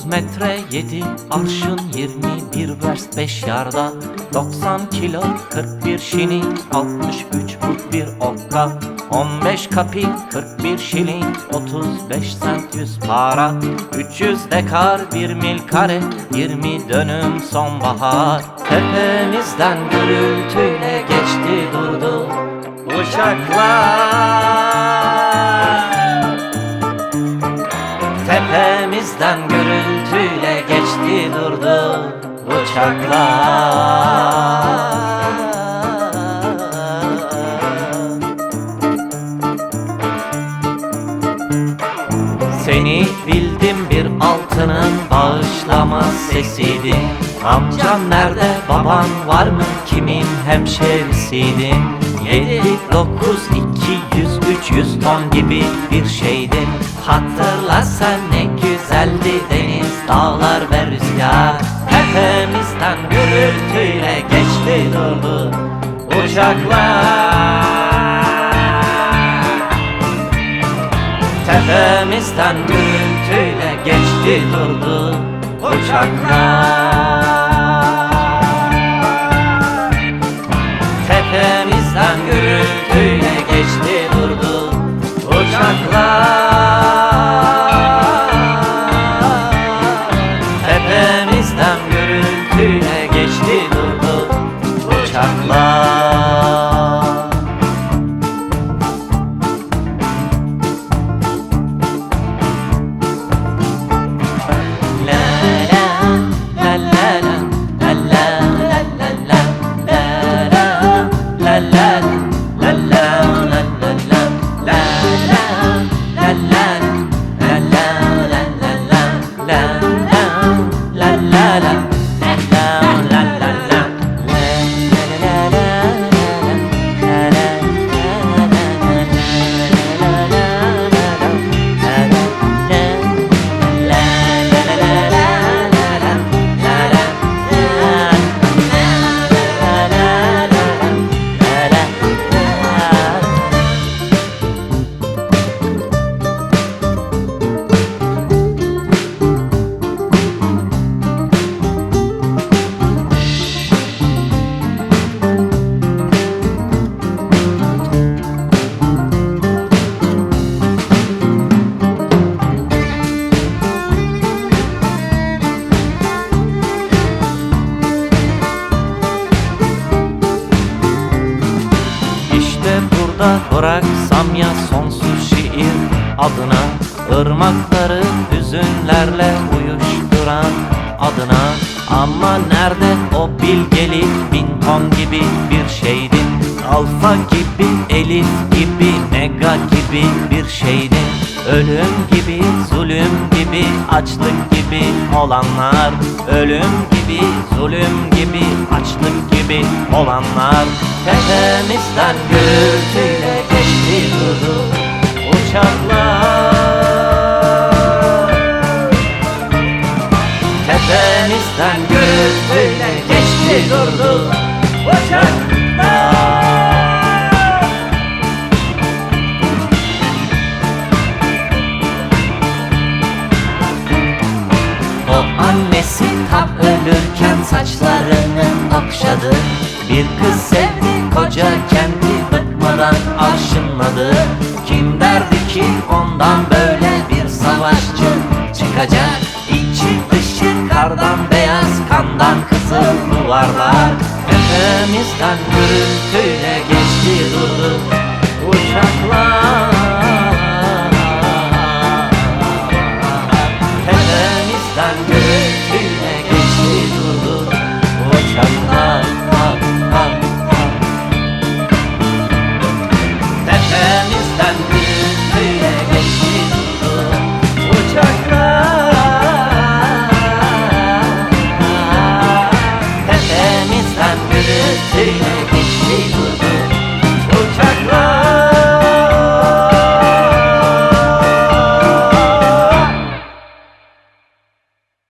metre, yedi arşın, 21 verst, 5 yarda, 90 kilo, 41 şinik, 63 bir okka, 15 kapik, 41 şiling, 35 sent 100 para, 300 dekar, 1 mil kare, 20 dönüm sonbahar. Tepemizden gürültüyle geçti durdu uçaklar. Tepemizden gürültüyle geçti durdu uçaklar. Seni bildim, bir altının bağışlama sesiydi. Amcan nerede, baban var mı, kimin hemşerisiydin? 7-9, 200, 300 ton gibi bir şeydin. Hatırla sen, ne güzeldi deniz, dağlar ve rüzgar. Tepemizden gürültüyle geçti durdu uçaklar. Tepemizden gürültüyle geçti durdu uçaklar. Tepemizden gürültüyle geçti durdu uçaklar. Tepemizden gürültüyle geçti durdu uçaklar. Bıraksam ya sonsuz şiir adına, ırmakları hüzünlerle uyuşturan adına. Ama nerede o bilgelik, bin ton gibi bir şeydin. Alfa gibi, elif gibi, mega gibi bir şeydin. Ölüm gibi, zulüm gibi, açlık gibi olanlar. Ölüm gibi, zulüm gibi, açlık gibi olanlar. Tepemizden gürültüyle geçti durdu uçaklar. Tepemizden gürültüyle geçti durdu uçaklar. O annesi tam ölürken saçlarını okşadı. Bir kız sevdi, koca kendi bıkmadan arşınladı. Kim derdi ki ondan böyle